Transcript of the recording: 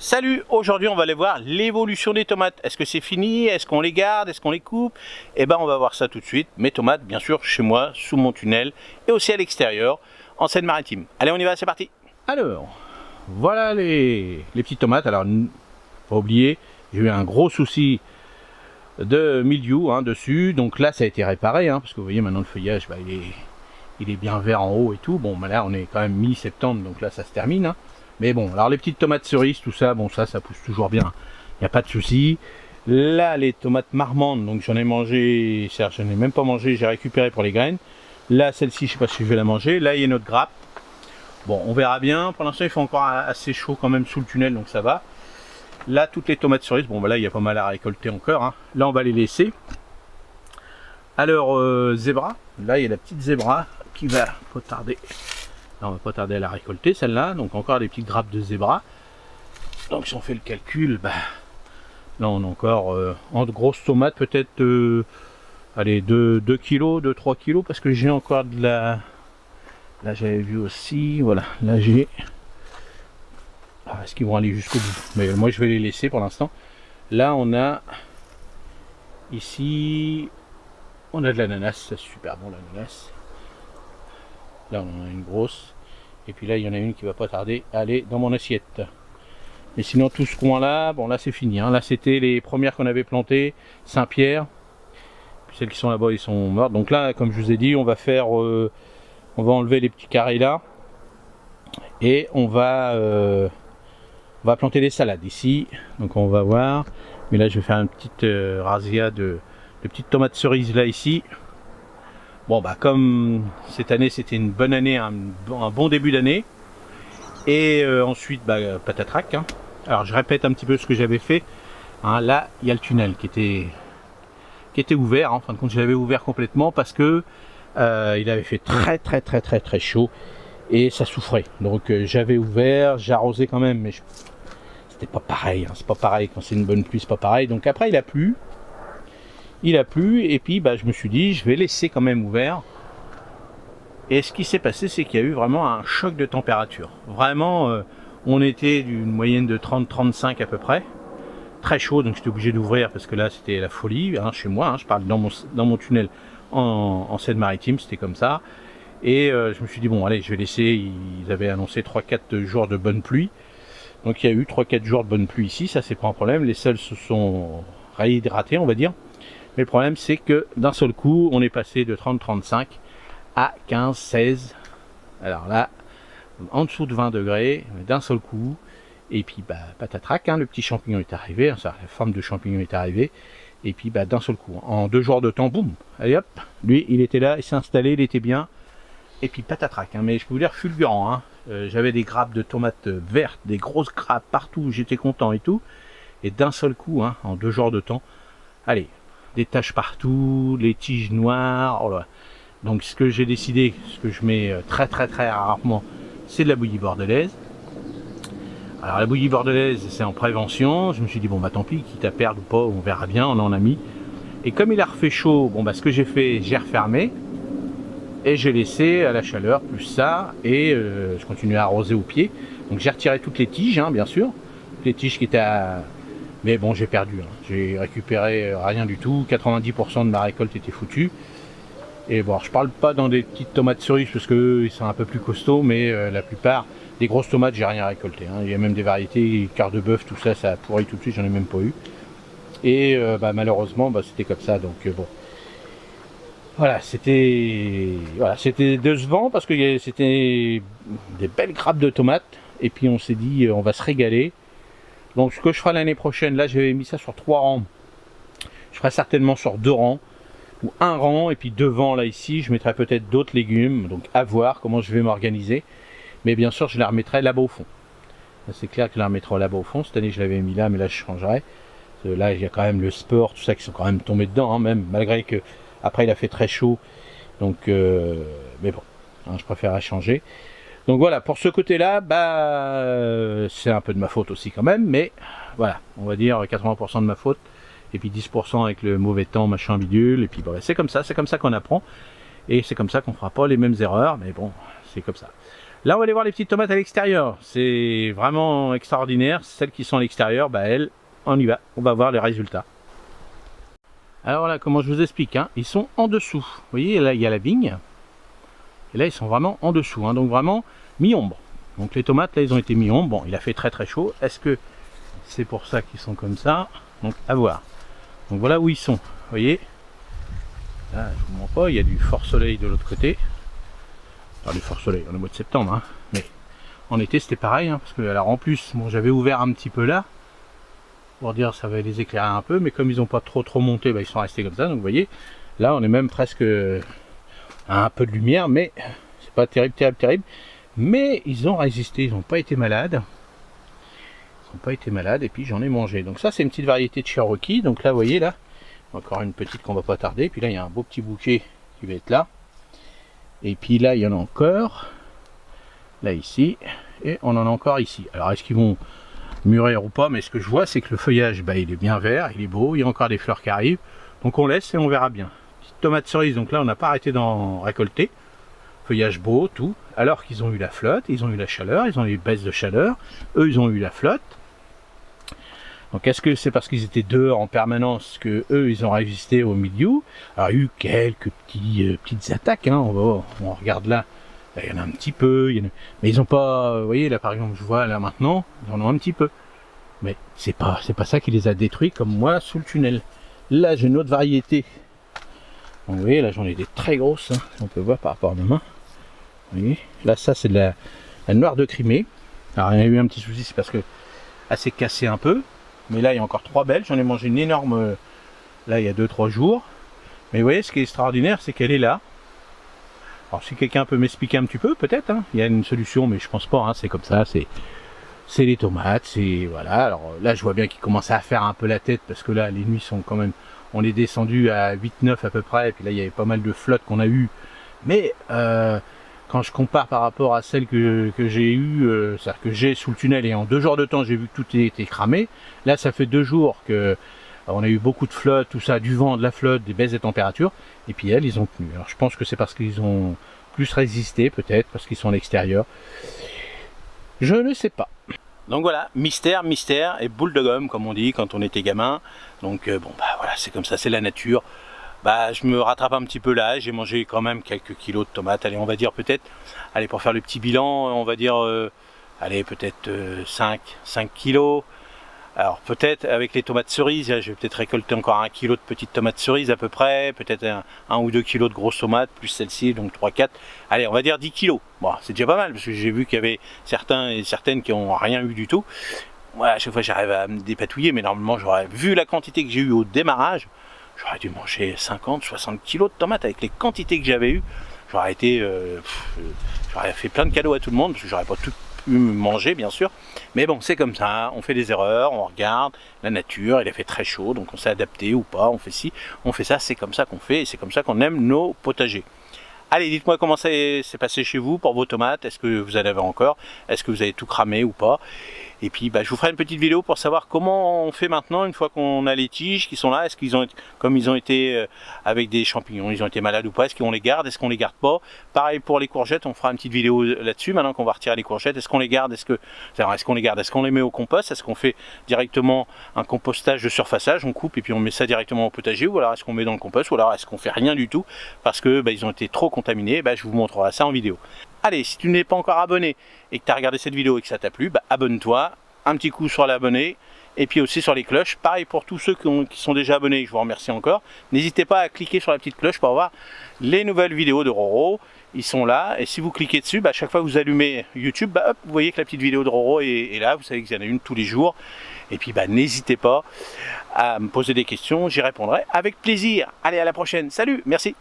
Salut, aujourd'hui on va aller voir l'évolution des tomates. Est-ce que c'est fini? Est-ce qu'on les garde? Est-ce qu'on les coupe? Eh ben on va voir ça tout de suite. Mes tomates, bien sûr, chez moi, sous mon tunnel et aussi à l'extérieur, en Seine-Maritime. Allez, on y va, c'est parti. Alors, voilà les petites tomates. Alors, pas oublier, j'ai eu un gros souci de mildiou dessus. Donc là, ça a été réparé, parce que vous voyez maintenant le feuillage, il est bien vert en haut et tout. Bon, là on est quand même mi-septembre, donc là ça se termine. Mais bon, alors les petites tomates cerises, tout ça, bon ça pousse toujours bien. Il n'y a pas de souci. Là, les tomates marmandes, donc j'en ai mangé, je n'ai même pas mangé, j'ai récupéré pour les graines. Là, celle-ci, je ne sais pas si je vais la manger. Là, il y a notre grappe. Bon, on verra bien. Pour l'instant, il fait encore assez chaud quand même sous le tunnel, donc ça va. Là, toutes les tomates cerises, bon, là, il y a pas mal à récolter encore. Là, on va les laisser. Alors, zébra, là, il y a la petite zébra qui va pas tarder. Là, on va pas tarder à la récolter, celle-là. Donc, encore des petites grappes de zébra. Donc, si on fait le calcul, là, on a encore en grosses tomates, peut-être, allez, 2 kg, 2-3 kg, parce que j'ai encore de la... Là, j'avais vu aussi, voilà, là, j'ai... est-ce qu'ils vont aller jusqu'au bout? Mais moi, je vais les laisser pour l'instant. Là, on a... Ici... On a de l'ananas, c'est super bon l'ananas. Là on en a une grosse. Et puis là il y en a une qui va pas tarder à aller dans mon assiette. Mais sinon tout ce coin là, bon là c'est fini. Là c'était les premières qu'on avait plantées, Saint-Pierre. Puis celles qui sont là-bas ils sont mortes. Donc là comme je vous ai dit on va faire, on va enlever les petits carrés là. Et on va planter des salades ici. Donc on va voir. Mais là je vais faire une petite razzia de petites tomates cerises là ici. Bon comme cette année c'était une bonne année, un bon début d'année. Et ensuite patatrac. Alors je répète un petit peu ce que j'avais fait. Là il y a le tunnel qui était ouvert. En fin de compte je l'avais ouvert complètement parce que il avait fait très chaud et ça souffrait. Donc j'avais ouvert, j'ai arrosé quand même, mais c'était pas pareil. C'est pas pareil quand c'est une bonne pluie, c'est pas pareil. Donc après il a plu. Et puis je me suis dit je vais laisser quand même ouvert. Et ce qui s'est passé c'est qu'il y a eu vraiment un choc de température. Vraiment on était d'une moyenne de 30-35 à peu près. Très chaud, donc j'étais obligé d'ouvrir parce que là c'était la folie chez moi. Je parle dans mon tunnel en Seine-Maritime, c'était comme ça. Et je me suis dit bon allez je vais laisser, ils avaient annoncé 3-4 jours de bonne pluie. Donc il y a eu 3-4 jours de bonne pluie ici, ça c'est pas un problème. Les sols se sont réhydratés on va dire. Mais le problème c'est que d'un seul coup on est passé de 30-35 à 15-16. Alors là en dessous de 20 degrés d'un seul coup. Et puis patatrac, le petit champignon est arrivé, la forme de champignon est arrivée. Et puis d'un seul coup, en 2 jours de temps, boum, allez hop, lui il était là, il s'est installé, il était bien. Et puis patatrac, mais je peux vous dire fulgurant. J'avais des grappes de tomates vertes, des grosses grappes partout, j'étais content et tout. Et d'un seul coup, en 2 jours de temps, allez, des taches partout, les tiges noires. Oh là. Donc ce que j'ai décidé, ce que je mets très rarement, c'est de la bouillie bordelaise. Alors la bouillie bordelaise c'est en prévention. Je me suis dit bon tant pis, quitte à perdre ou pas, on verra bien, on en a mis. Et comme il a refait chaud, ce que j'ai fait, j'ai refermé. Et j'ai laissé à la chaleur plus ça. Et je continue à arroser au pied. Donc j'ai retiré toutes les tiges bien sûr. Toutes les tiges qui étaient à... Mais bon j'ai perdu, j'ai récupéré rien du tout. 90% de ma récolte était foutue. Et bon, je parle pas dans des petites tomates cerises parce que ils sont un peu plus costauds, mais la plupart des grosses tomates, j'ai rien récolté. Il y a même des variétés, quart de bœuf, tout ça, ça a pourri tout de suite, j'en ai même pas eu. Et malheureusement, c'était comme ça. Donc bon, voilà, c'était décevant parce que c'était des belles grappes de tomates. Et puis on s'est dit, on va se régaler. Donc ce que je ferai l'année prochaine, là j'avais mis ça sur 3 rangs. Je ferai certainement sur 2 rangs. Ou 1 rang, et puis devant là ici je mettrai peut-être d'autres légumes, donc à voir comment je vais m'organiser. Mais bien sûr je la remettrai là-bas au fond. C'est clair que je la remettrai là-bas au fond. Cette année je l'avais mis là, mais là je changerai. Là il y a quand même le sport, tout ça qui sont quand même tombés dedans, même malgré que après il a fait très chaud. Donc mais bon, je préfère changer. Donc voilà, pour ce côté-là, c'est un peu de ma faute aussi quand même, mais voilà, on va dire 80% de ma faute. Et puis 10% avec le mauvais temps, machin bidule, et puis c'est comme ça qu'on apprend, et c'est comme ça qu'on fera pas les mêmes erreurs, mais bon, c'est comme ça. Là, on va aller voir les petites tomates à l'extérieur. C'est vraiment extraordinaire. Celles qui sont à l'extérieur, bah elles, on y va. On va voir les résultats. Alors là, comment je vous explique, hein, ils sont en dessous. Vous voyez, là, il y a la vigne. Et là, ils sont vraiment en dessous. Hein, donc vraiment mi-ombre. Donc les tomates, là, ils ont été mi-ombre. Bon, il a fait très très chaud. Est-ce que c'est pour ça qu'ils sont comme ça? Donc à voir. Donc voilà où ils sont. Vous voyez, là, je vous montre pas. Il y a du fort soleil de l'autre côté. Alors du fort soleil, on est au mois de septembre. Hein, mais en été, c'était pareil. Hein, parce que, alors en plus, bon, j'avais ouvert un petit peu là. Pour dire ça va les éclairer un peu, mais comme ils n'ont pas trop monté, bah, ils sont restés comme ça. Donc vous voyez, là on est même presque à un peu de lumière, mais c'est pas terrible. Mais ils ont résisté, ils n'ont pas été malades. Ils n'ont pas été malades, et puis j'en ai mangé. Donc ça c'est une petite variété de Cherokee. Donc là vous voyez, là, encore une petite qu'on va pas tarder. Puis là il y a un beau petit bouquet qui va être là. Et puis là il y en a encore. Là ici. Et on en a encore ici. Alors est-ce qu'ils vont mûrir ou pas, mais ce que je vois c'est que le feuillage, bah, il est bien vert, il est beau, il y a encore des fleurs qui arrivent, donc on laisse et on verra bien. Petite tomate cerise, donc là on n'a pas arrêté d'en récolter, feuillage beau, tout, alors qu'ils ont eu la flotte, ils ont eu la chaleur, ils ont eu une baisse de chaleur, eux ils ont eu la flotte. Donc est-ce que c'est parce qu'ils étaient dehors en permanence que eux ils ont résisté au milieu? Alors il y a eu quelques petites attaques, hein, on regarde là. Là, il y en a un petit peu, mais ils n'ont pas, vous voyez là par exemple, je vois là maintenant, ils en ont un petit peu. Mais c'est pas ça qui les a détruits comme moi sous le tunnel. Là j'ai une autre variété. Donc, vous voyez là j'en ai des très grosses, hein, on peut voir par rapport à ma main. Vous voyez, là ça c'est de la noire de Crimée. Alors il y a eu un petit souci, c'est parce que elle s'est cassée un peu. Mais là il y a encore 3 belles, j'en ai mangé une énorme là il y a 2-3 jours. Mais vous voyez ce qui est extraordinaire, c'est qu'elle est là. Alors si quelqu'un peut m'expliquer un petit peu, peut-être, hein, il y a une solution, mais je pense pas, hein, c'est comme ça, c'est les tomates, c'est voilà. Alors là je vois bien qu'ils commencent à faire un peu la tête, parce que là les nuits sont quand même, on est descendu à 8-9 à peu près, et puis là il y avait pas mal de flottes qu'on a eu, mais quand je compare par rapport à celles que j'ai eues, c'est-à-dire que j'ai sous le tunnel, et en 2 jours de temps j'ai vu que tout était cramé, là ça fait 2 jours que on a eu beaucoup de flotte, tout ça, du vent, de la flotte, des baisses de température, et puis elles, ils ont tenu. Alors je pense que c'est parce qu'ils ont plus résisté, peut-être, parce qu'ils sont à l'extérieur. Je ne sais pas. Donc voilà, mystère et boule de gomme, comme on dit quand on était gamin. Donc bon, bah voilà, c'est comme ça, c'est la nature. Bah je me rattrape un petit peu là, j'ai mangé quand même quelques kilos de tomates. Allez, on va dire peut-être, allez, pour faire le petit bilan, on va dire, allez, peut-être 5 kilos. Alors peut-être avec les tomates cerises, je vais peut-être récolter encore 1 kilo de petites tomates cerises à peu près, peut-être 1 ou 2 kilos de grosses tomates, plus celle-ci, donc 3-4, allez on va dire 10 kilos. Bon, c'est déjà pas mal, parce que j'ai vu qu'il y avait certains et certaines qui n'ont rien eu du tout. Moi à chaque fois j'arrive à me dépatouiller, mais normalement j'aurais vu la quantité que j'ai eu au démarrage, j'aurais dû manger 50-60 kilos de tomates avec les quantités que j'avais eues. J'aurais été, j'aurais fait plein de cadeaux à tout le monde, parce que j'aurais pas tout manger bien sûr, mais bon c'est comme ça, on fait des erreurs, on regarde la nature, il a fait très chaud donc on s'est adapté ou pas, on fait ci, on fait ça, c'est comme ça qu'on fait et c'est comme ça qu'on aime nos potagers. Allez, dites-moi comment c'est passé chez vous pour vos tomates, est-ce que vous en avez encore, est-ce que vous avez tout cramé ou pas? Et puis bah, je vous ferai une petite vidéo pour savoir comment on fait maintenant une fois qu'on a les tiges qui sont là. Est-ce qu'ils ont, comme ils ont été avec des champignons, ils ont été malades ou pas? Est-ce qu'on les garde? Est-ce qu'on les garde pas? Pareil pour les courgettes, on fera une petite vidéo là-dessus maintenant qu'on va retirer les courgettes. Est-ce qu'on les garde? Est-ce qu'on les garde? Est-ce qu'on les met au compost? Est-ce qu'on fait directement un compostage de surfaçage? On coupe et puis on met ça directement au potager, ou alors est-ce qu'on met dans le compost, ou alors est-ce qu'on fait rien du tout parce que bah, ils ont été trop contaminés? Bah, je vous montrerai ça en vidéo. Allez, si tu n'es pas encore abonné et que tu as regardé cette vidéo et que ça t'a plu, bah, abonne-toi, un petit coup sur l'abonné et puis aussi sur les cloches. Pareil pour tous ceux qui sont déjà abonnés, je vous remercie encore. N'hésitez pas à cliquer sur la petite cloche pour avoir les nouvelles vidéos de Roro. Ils sont là et si vous cliquez dessus, bah, chaque fois que vous allumez YouTube, bah, hop, vous voyez que la petite vidéo de Roro est là. Vous savez qu'il y en a une tous les jours. Et puis bah, n'hésitez pas à me poser des questions, j'y répondrai avec plaisir. Allez, à la prochaine. Salut, merci.